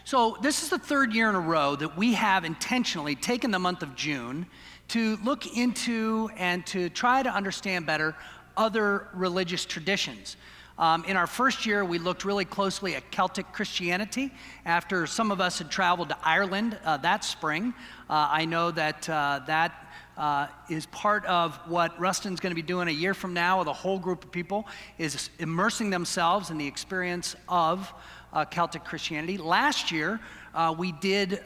So this is the third year in a row that we have intentionally taken the month of June to look into and to try to understand better other religious traditions. In our first year, we looked really closely at Celtic Christianity after some of us had traveled to Ireland that spring. I know that that is part of what Rustin's going to be doing a year from now with a whole group of people, is immersing themselves in the experience of Celtic Christianity. Last year, we did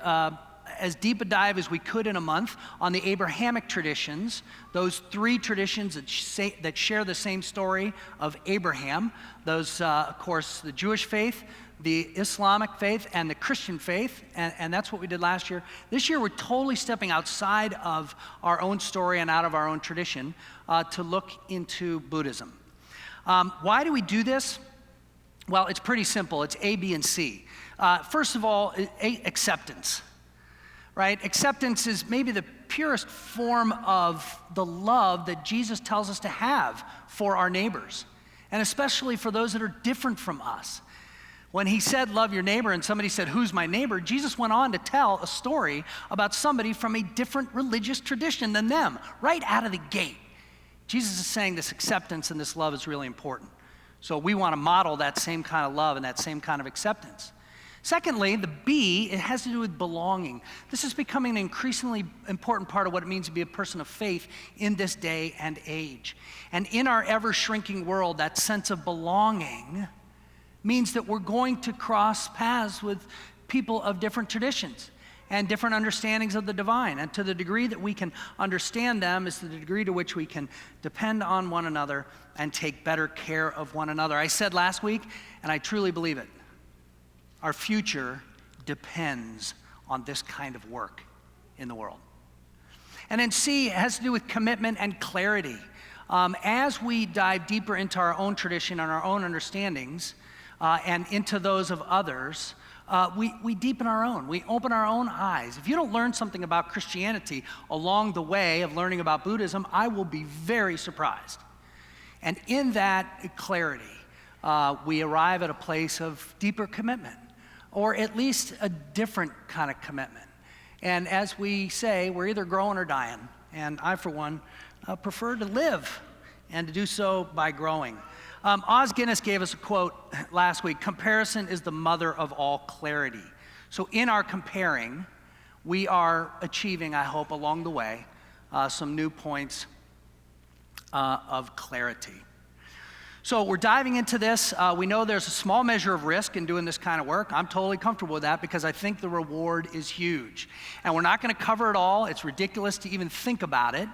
as deep a dive as we could in a month on the Abrahamic traditions, those three traditions that share the same story of Abraham. Those, of course, the Jewish faith, the Islamic faith, and the Christian faith, and that's what we did last year. This year, we're totally stepping outside of our own story and out of our own tradition to look into Buddhism. Why do we do this? Well, it's pretty simple. It's A, B, and C. First of all, acceptance, right? Acceptance is maybe the purest form of the love that Jesus tells us to have for our neighbors, and especially for those that are different from us. When he said, love your neighbor, and somebody said, who's my neighbor? Jesus went on to tell a story about somebody from a different religious tradition than them, right out of the gate. Jesus is saying this acceptance and this love is really important. So we want to model that same kind of love and that same kind of acceptance. Secondly, the B, it has to do with belonging. This is becoming an increasingly important part of what it means to be a person of faith in this day and age. And in our ever-shrinking world, that sense of belonging means that we're going to cross paths with people of different traditions and different understandings of the divine. And to the degree that we can understand them is the degree to which we can depend on one another and take better care of one another. I said last week, and I truly believe it, our future depends on this kind of work in the world. And then C, it has to do with commitment and clarity. As we dive deeper into our own tradition and our own understandings and into those of others, we deepen our own. We open our own eyes. If you don't learn something about Christianity along the way of learning about Buddhism, I will be very surprised. And in that clarity, we arrive at a place of deeper commitment, or at least a different kind of commitment. And as we say, we're either growing or dying. And I, for one, prefer to live and to do so by growing. Os Guinness gave us a quote last week: comparison is the mother of all clarity. So in our comparing, we are achieving, I hope, along the way, some new points of clarity. So we're diving into this. We know there's a small measure of risk in doing this kind of work. I'm totally comfortable with that because I think the reward is huge. And we're not going to cover it all. It's ridiculous to even think about it.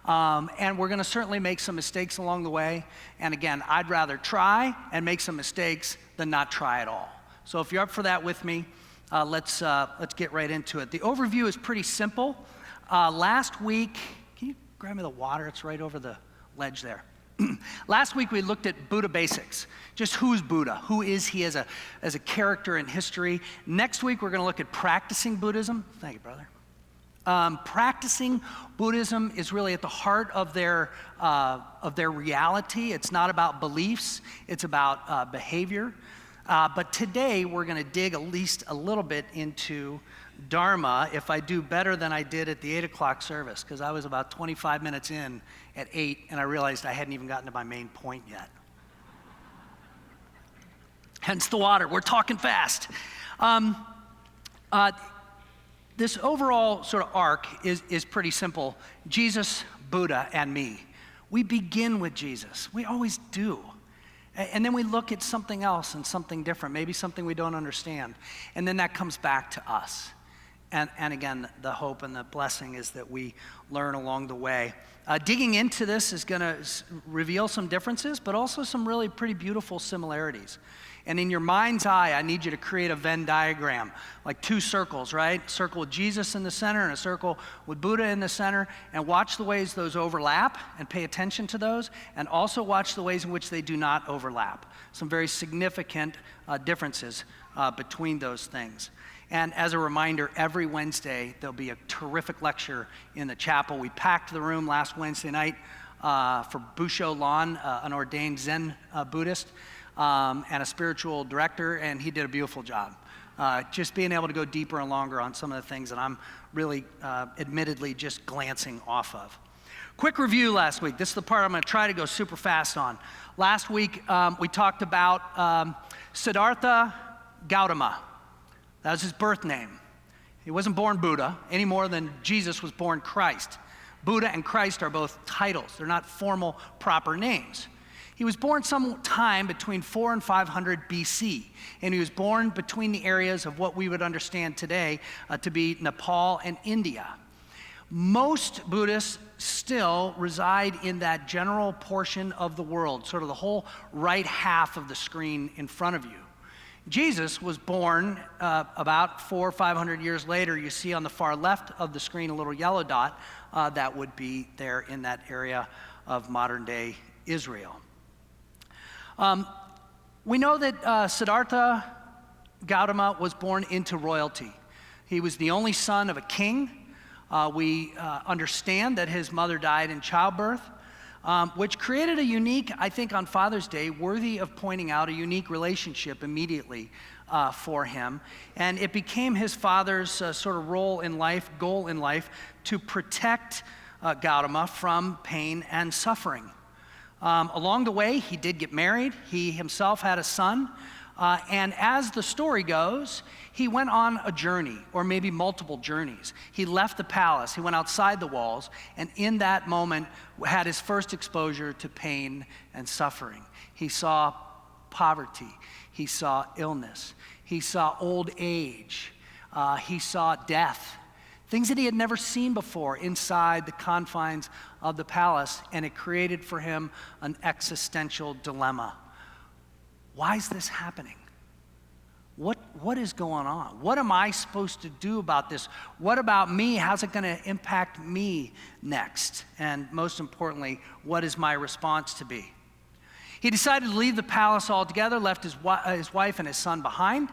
And we're going to certainly make some mistakes along the way. And again, I'd rather try and make some mistakes than not try at all. So if you're up for that with me, let's get right into it. The overview is pretty simple. Last week, can you grab me the water? It's right over the ledge there. Last week we looked at Buddha basics. Just who's Buddha? Who is he as a character in history? Next week we're going to look at practicing Buddhism. Thank you, brother. Practicing Buddhism is really at the heart of their reality. It's not about beliefs, it's about behavior. But today we're going to dig at least a little bit into Dharma if I do better than I did at the 8 o'clock service, because I was about 25 minutes in at 8 and I realized I hadn't even gotten to my main point yet. Hence the water. We're talking fast. This overall sort of arc is pretty simple. Jesus, Buddha, and me. We begin with Jesus. We always do. And then we look at something else and something different, maybe something we don't understand. And then that comes back to us. And again, the hope and the blessing is that we learn along the way. Digging into this is going to reveal some differences, but also some really pretty beautiful similarities. And in your mind's eye, I need you to create a Venn diagram, like two circles, right? A circle with Jesus in the center and a circle with Buddha in the center, and watch the ways those overlap and pay attention to those, and also watch the ways in which they do not overlap. Some very significant differences between those things. And as a reminder, every Wednesday, there'll be a terrific lecture in the chapel. We packed the room last Wednesday night for Busho Lan, an ordained Zen Buddhist and a spiritual director, and he did a beautiful job. just being able to go deeper and longer on some of the things that I'm really admittedly just glancing off of. Quick review last week. This is the part I'm going to try to go super fast on. Last week, we talked about Siddhartha Gautama. That was his birth name. He wasn't born Buddha any more than Jesus was born Christ. Buddha and Christ are both titles. They're not formal, proper names. He was born sometime between 400 and 500 BC, and he was born between the areas of what we would understand today to be Nepal and India. Most Buddhists still reside in that general portion of the world, sort of the whole right half of the screen in front of you. Jesus was born about 400 or 500 years later. You see on the far left of the screen a little yellow dot that would be there in that area of modern-day Israel. We know that Siddhartha Gautama was born into royalty. He was the only son of a king. We understand that his mother died in childbirth, which created a unique, I think on Father's Day, worthy of pointing out a unique relationship immediately for him. And it became his father's sort of role in life, goal in life, to protect Gautama from pain and suffering. Along the way, he did get married. He himself had a son. And as the story goes, he went on a journey, or maybe multiple journeys. He left the palace, he went outside the walls, and in that moment had his first exposure to pain and suffering. He saw poverty, he saw illness, he saw old age, he saw death, things that he had never seen before inside the confines of the palace, and it created for him an existential dilemma. Why is this happening? What is going on? What am I supposed to do about this? What about me? How's it going to impact me next? And most importantly, what is my response to be? He decided to leave the palace altogether, left his wife and his son behind,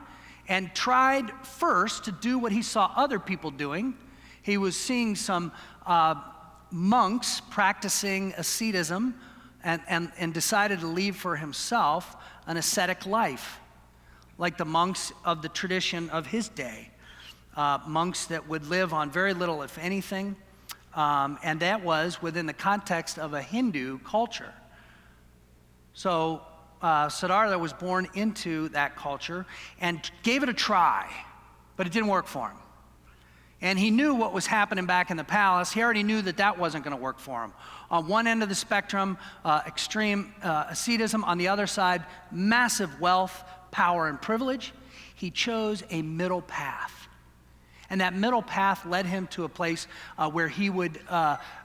and tried first to do what he saw other people doing. He was seeing some monks practicing asceticism and decided to leave for himself an ascetic life, like the monks of the tradition of his day, monks that would live on very little, if anything, and that was within the context of a Hindu culture. So Siddhartha was born into that culture and gave it a try, but it didn't work for him. And he knew what was happening back in the palace. He already knew that that wasn't going to work for him. On one end of the spectrum, extreme asceticism. On the other side, massive wealth, power, and privilege. He chose a middle path. And that middle path led him to a place where he would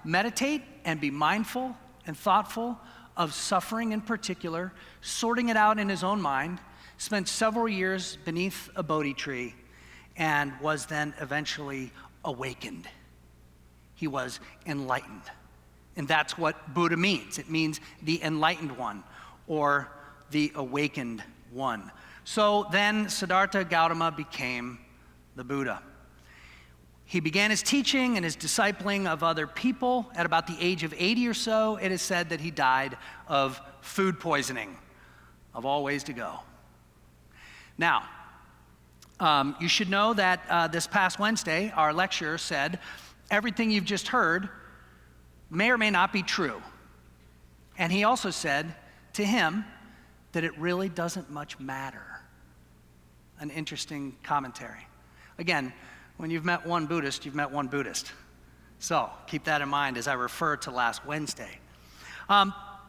meditate and be mindful and thoughtful of suffering in particular, sorting it out in his own mind, spent several years beneath a Bodhi tree, and was then eventually awakened. He was enlightened. And that's what Buddha means. It means the enlightened one, or the awakened one. So then Siddhartha Gautama became the Buddha. He began his teaching and his discipling of other people. At about the age of 80 or so, it is said that he died of food poisoning, of all ways to go. Now, you should know that this past Wednesday, our lecturer said, everything you've just heard may or may not be true. And he also said to him that it really doesn't much matter. An interesting commentary. Again, when you've met one Buddhist, you've met one Buddhist. So keep that in mind as I refer to last Wednesday.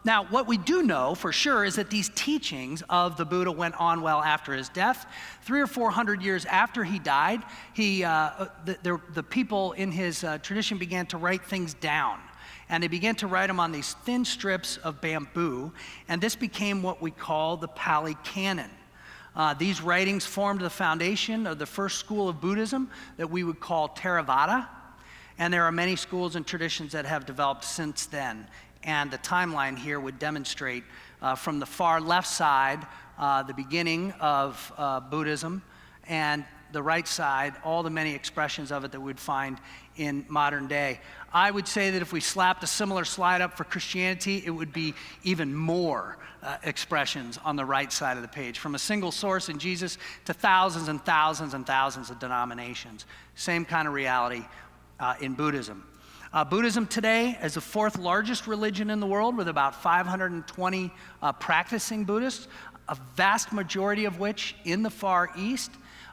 Now, what we do know for sure is that these teachings of the Buddha went on well after his death. 300 or 400 years after he died, the people in his tradition began to write things down. And they began to write them on these thin strips of bamboo, and this became what we call the Pali Canon. These writings formed the foundation of the first school of Buddhism that we would call Theravada, and there are many schools and traditions that have developed since then. And the timeline here would demonstrate from the far left side the beginning of Buddhism, and the right side, all the many expressions of it that we'd find in modern day. I would say that if we slapped a similar slide up for Christianity, it would be even more expressions on the right side of the page, from a single source in Jesus to thousands and thousands and thousands of denominations. Same kind of reality in Buddhism. Buddhism today is the fourth largest religion in the world, with about 520 practicing Buddhists, a vast majority of which in the Far East.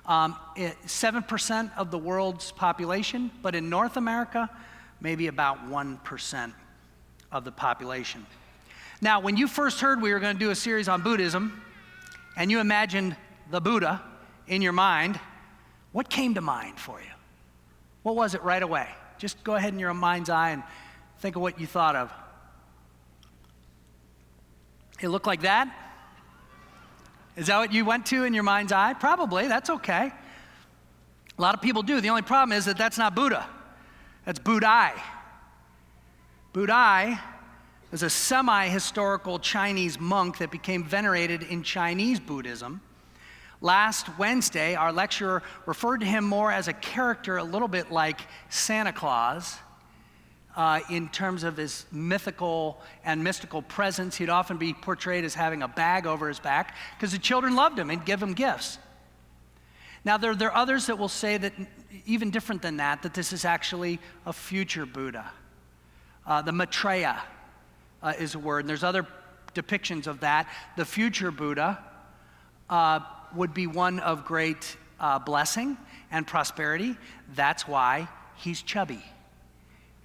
7% of the world's population, but in North America, maybe about 1% of the population. Now, when you first heard we were going to do a series on Buddhism, and you imagined the Buddha in your mind, what came to mind for you? What was it right away? Just go ahead in your mind's eye and think of what you thought of. It looked like that? Is that what you went to in your mind's eye? Probably, that's okay. A lot of people do. The only problem is that that's not Buddha. That's Budai. Budai is a semi-historical Chinese monk that became venerated in Chinese Buddhism. Last Wednesday, our lecturer referred to him more as a character, a little bit like Santa Claus, in terms of his mythical and mystical presence. He'd often be portrayed as having a bag over his back because the children loved him and give him gifts. Now, there are others that will say that, even different than that, that this is actually a future Buddha. The Maitreya is a word, and there's other depictions of that. The future Buddha would be one of great blessing and prosperity. That's why he's chubby.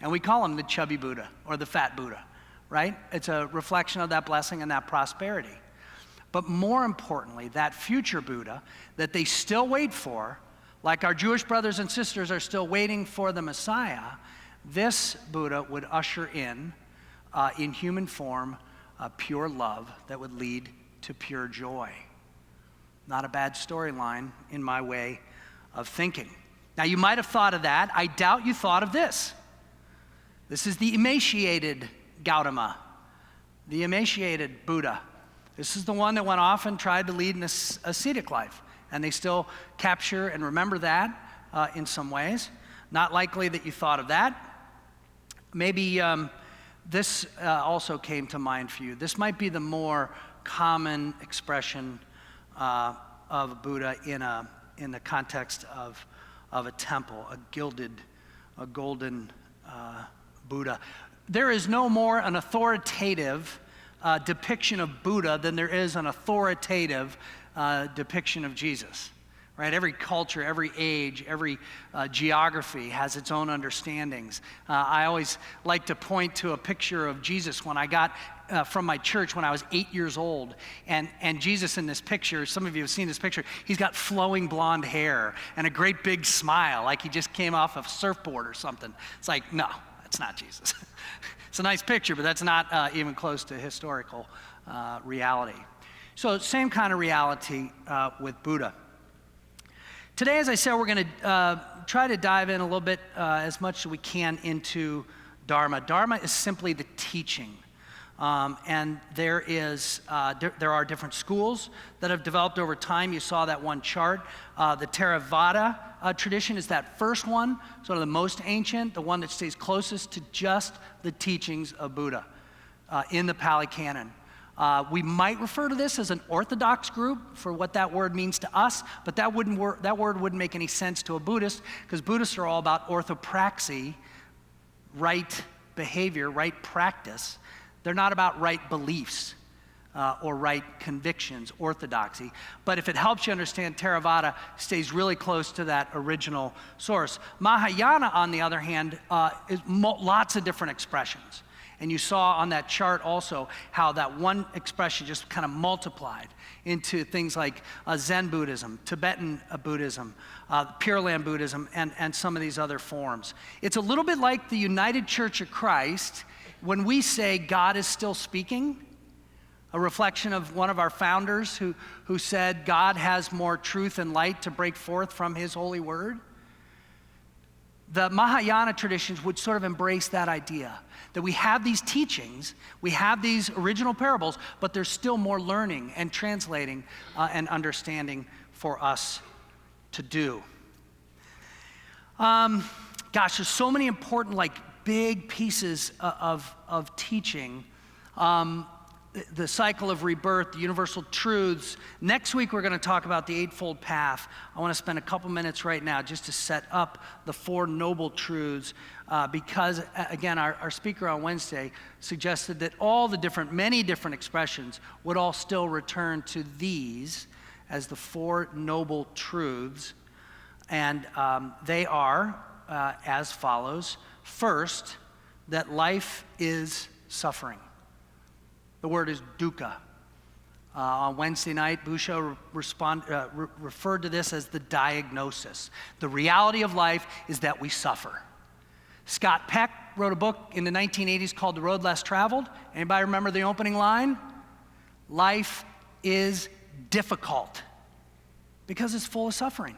And we call him the chubby Buddha or the fat Buddha, right? It's a reflection of that blessing and that prosperity. But more importantly, that future Buddha that they still wait for, like our Jewish brothers and sisters are still waiting for the Messiah, this Buddha would usher in human form, pure love that would lead to pure joy. Not a bad storyline in my way of thinking. Now, you might have thought of that. I doubt you thought of this. This is the emaciated Gautama, the emaciated Buddha. This is the one that went off and tried to lead an ascetic life. And they still capture and remember that in some ways. Not likely that you thought of that. Maybe this also came to mind for you. This might be the more common expression of Buddha in the context of a temple, a golden Buddha. There is no more an authoritative depiction of Buddha than there is an authoritative depiction of Jesus, right? Every culture, every age, every geography has its own understandings. I always like to point to a picture of Jesus when I got from my church when I was 8 years old. And Jesus in this picture, some of you have seen this picture, he's got flowing blonde hair and a great big smile, like he just came off a surfboard or something. It's like, no, that's not Jesus. It's a nice picture, but that's not even close to historical reality. So same kind of reality with Buddha. Today, as I said, we're going to try to dive in a little bit as much as we can into Dharma. Dharma is simply the teaching. And there are different schools that have developed over time. You saw that one chart. The Theravada tradition is that first one, sort of the most ancient, the one that stays closest to just the teachings of Buddha in the Pali Canon. We might refer to this as an orthodox group for what that word means to us, but that word wouldn't make any sense to a Buddhist, because Buddhists are all about orthopraxy, right behavior, right practice. They're not about right beliefs or right convictions, orthodoxy. But if it helps you understand, Theravada stays really close to that original source. Mahayana, on the other hand, is lots of different expressions. And you saw on that chart also how that one expression just kind of multiplied into things like Zen Buddhism, Tibetan Buddhism, Pure Land Buddhism, and some of these other forms. It's a little bit like the United Church of Christ when we say God is still speaking, a reflection of one of our founders who said God has more truth and light to break forth from his holy word. The Mahayana traditions would sort of embrace that idea, that we have these teachings, we have these original parables, but there's still more learning and translating and understanding for us to do. Gosh, there's so many important, big pieces of teaching. The cycle of rebirth, the universal truths. Next week, we're going to talk about the Eightfold Path. I want to spend a couple minutes right now just to set up the Four Noble Truths because, again, our speaker on Wednesday suggested that many different expressions would all still return to these as the Four Noble Truths. And they are as follows. First, that life is suffering. The word is dukkha. On Wednesday night, Busho referred to this as the diagnosis. The reality of life is that we suffer. Scott Peck wrote a book in the 1980s called The Road Less Traveled. Anybody remember the opening line? Life is difficult because it's full of suffering.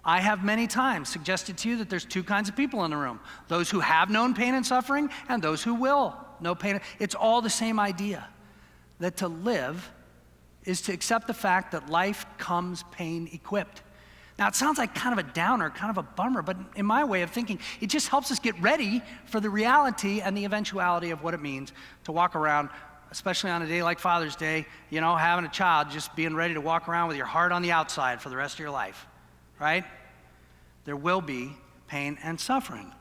I have many times suggested to you that there's two kinds of people in the room. Those who have known pain and suffering and those who will know pain. It's all the same idea, that to live is to accept the fact that life comes pain equipped. Now it sounds like kind of a downer, kind of a bummer, but in my way of thinking, it just helps us get ready for the reality and the eventuality of what it means to walk around, especially on a day like Father's Day, having a child, just being ready to walk around with your heart on the outside for the rest of your life. Right? There will be pain and suffering.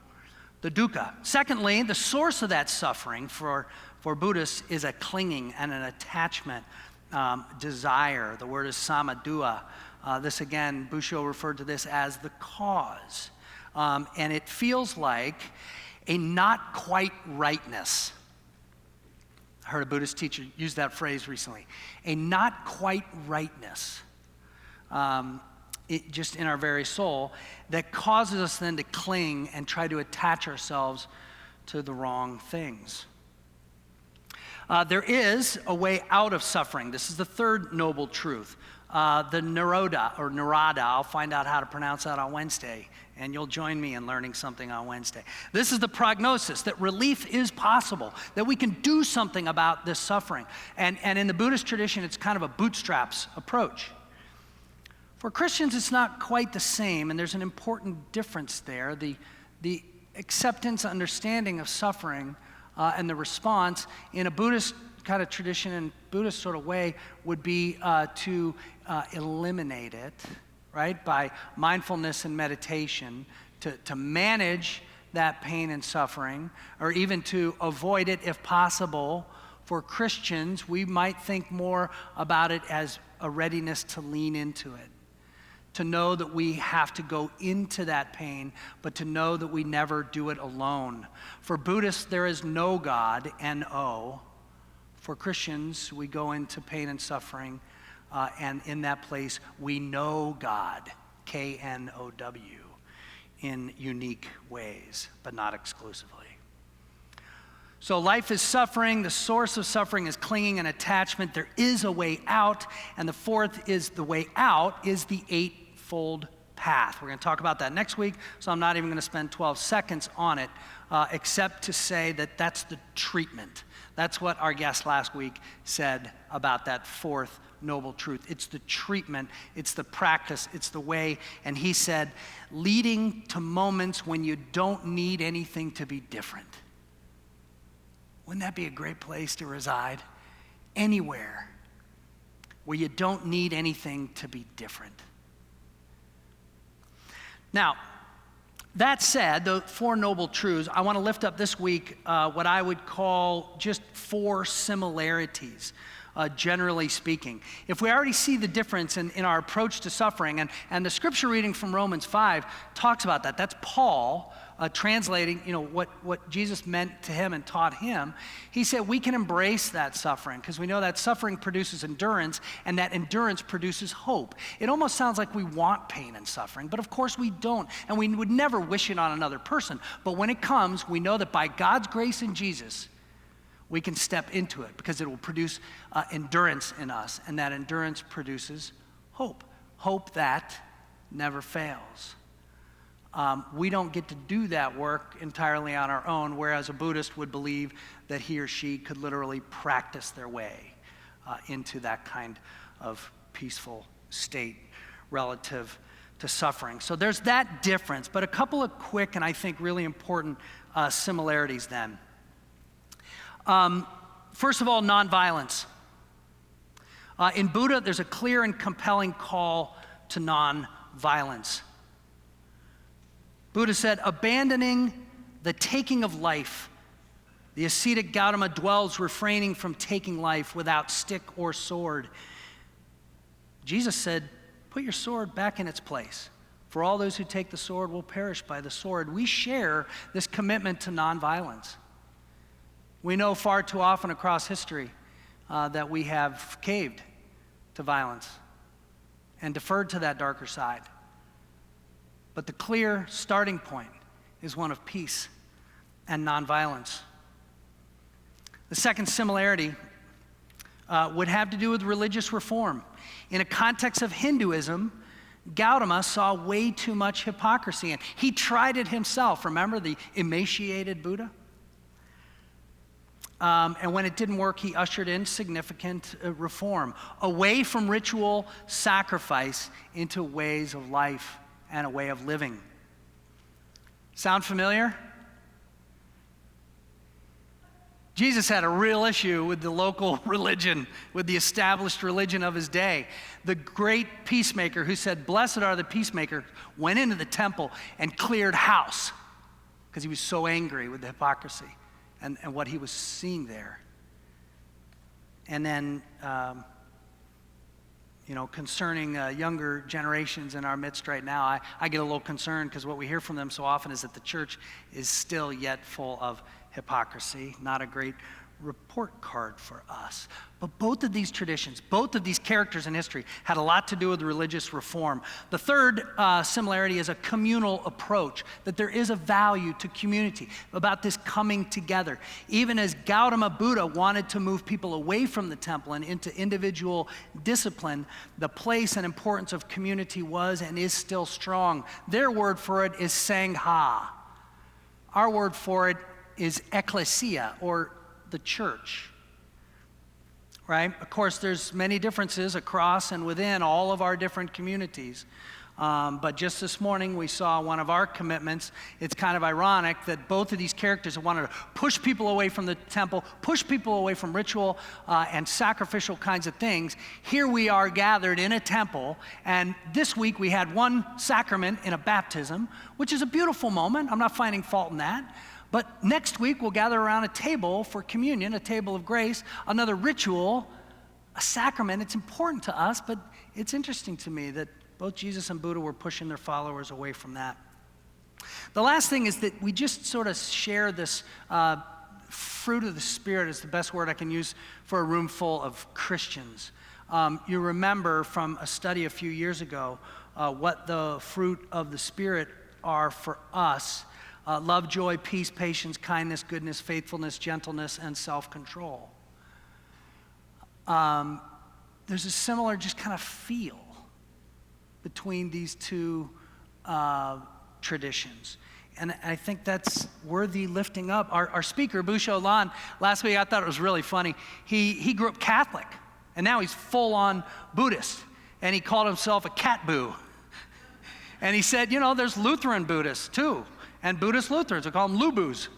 The dukkha. Secondly, the source of that suffering for Buddhists is a clinging and an attachment, desire. The word is samadua. This again, Busho referred to this as the cause. And it feels like a not quite rightness. I heard a Buddhist teacher use that phrase recently. A not quite rightness. Just in our very soul, that causes us then to cling and try to attach ourselves to the wrong things. There is a way out of suffering. This is the third noble truth. The Nirodha, I'll find out how to pronounce that on Wednesday, and you'll join me in learning something on Wednesday. This is the prognosis, that relief is possible, that we can do something about this suffering. And in the Buddhist tradition, it's kind of a bootstraps approach. For Christians, it's not quite the same, and there's an important difference there. The acceptance, understanding of suffering, and the response in a Buddhist kind of tradition and Buddhist sort of way would be to eliminate it, right, by mindfulness and meditation, to manage that pain and suffering, or even to avoid it if possible. For Christians, we might think more about it as a readiness to lean into it. To know that we have to go into that pain, but to know that we never do it alone. For Buddhists, there is no God, N-O. For Christians, we go into pain and suffering, and in that place, we know God, K-N-O-W, in unique ways, but not exclusively. So life is suffering. The source of suffering is clinging and attachment. There is a way out. And the fourth is the way out is the Eightfold Path. We're going to talk about that next week, so I'm not even going to spend 12 seconds on it, except to say that that's the treatment. That's what our guest last week said about that fourth noble truth. It's the treatment, it's the practice, it's the way. And he said, leading to moments when you don't need anything to be different. Wouldn't that be a great place to reside? Anywhere where you don't need anything to be different. Now, that said, the Four Noble Truths, I want to lift up this week what I would call just four similarities, generally speaking. If we already see the difference in our approach to suffering, and the scripture reading from Romans 5 talks about that. That's Paul translating, what Jesus meant to him and taught him. He said we can embrace that suffering because we know that suffering produces endurance, and that endurance produces hope. It almost sounds like we want pain and suffering, but of course we don't, and we would never wish it on another person. But when it comes, we know that by God's grace in Jesus, we can step into it because it will produce endurance in us, and that endurance produces hope. Hope that never fails. We don't get to do that work entirely on our own, whereas a Buddhist would believe that he or she could literally practice their way into that kind of peaceful state relative to suffering. So there's that difference, but a couple of quick and I think really important similarities then. First of all, nonviolence. In Buddha, there's a clear and compelling call to nonviolence. Buddha said, abandoning the taking of life, the ascetic Gautama dwells refraining from taking life without stick or sword. Jesus said, put your sword back in its place. For all those who take the sword will perish by the sword. We share this commitment to nonviolence. We know far too often across history that we have caved to violence and deferred to that darker side. But the clear starting point is one of peace and nonviolence. The second similarity would have to do with religious reform. In a context of Hinduism, Gautama saw way too much hypocrisy, and he tried it himself. Remember the emaciated Buddha? And when it didn't work, he ushered in significant reform, away from ritual sacrifice into ways of life and a way of living. Sound familiar? Jesus had a real issue with the local religion, with the established religion of his day. The great peacemaker who said, "Blessed are the peacemakers," went into the temple and cleared house because he was so angry with the hypocrisy and what he was seeing there. And then, concerning younger generations in our midst right now, I get a little concerned because what we hear from them so often is that the church is still yet full of hypocrisy. Not a great report card for us. But both of these traditions, both of these characters in history had a lot to do with religious reform. The third similarity is a communal approach, that there is a value to community, about this coming together. Even as Gautama Buddha wanted to move people away from the temple and into individual discipline, the place and importance of community was and is still strong. Their word for it is Sangha. Our word for it is ecclesia, or the church, right? Of course, there's many differences across and within all of our different communities. But just this morning, we saw one of our commitments. It's kind of ironic that both of these characters have wanted to push people away from the temple, push people away from ritual and sacrificial kinds of things. Here we are gathered in a temple, and this week we had one sacrament in a baptism, which is a beautiful moment. I'm not finding fault in that. But next week, we'll gather around a table for communion, a table of grace, another ritual, a sacrament. It's important to us, but it's interesting to me that both Jesus and Buddha were pushing their followers away from that. The last thing is that we just sort of share this fruit of the Spirit is the best word I can use for a room full of Christians. You remember from a study a few years ago what the fruit of the Spirit are for us. Love, joy, peace, patience, kindness, goodness, faithfulness, gentleness, and self-control. There's a similar just kind of feel between these two traditions. And I think that's worthy lifting up. Our speaker, Busho Lan, last week I thought it was really funny. He grew up Catholic, and now he's full-on Buddhist, and he called himself a cat boo. And he said, there's Lutheran Buddhists too. And Buddhist Lutherans, we call them Lubus.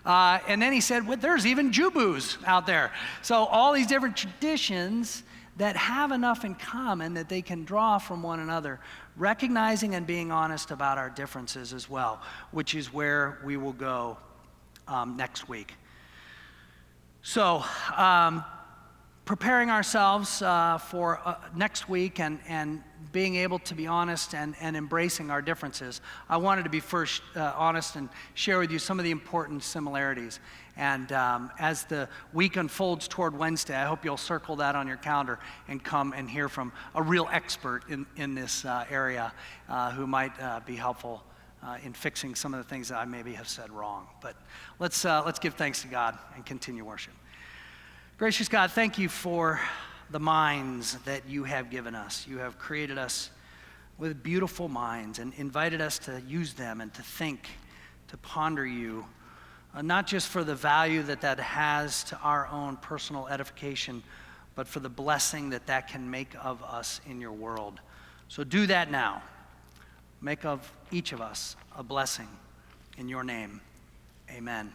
And then he said, well, there's even Jubus out there. So all these different traditions that have enough in common that they can draw from one another, recognizing and being honest about our differences as well, which is where we will go next week. So preparing ourselves for next week and being able to be honest and embracing our differences, I wanted to be first honest and share with you some of the important similarities. And as the week unfolds toward Wednesday, I hope you'll circle that on your calendar and come and hear from a real expert in this area who might be helpful in fixing some of the things that I maybe have said wrong. But let's give thanks to God and continue worship. Gracious God, thank you for the minds that you have given us. You have created us with beautiful minds and invited us to use them and to think, to ponder you, not just for the value that has to our own personal edification, but for the blessing that can make of us in your world. So do that now. Make of each of us a blessing. In your name, amen.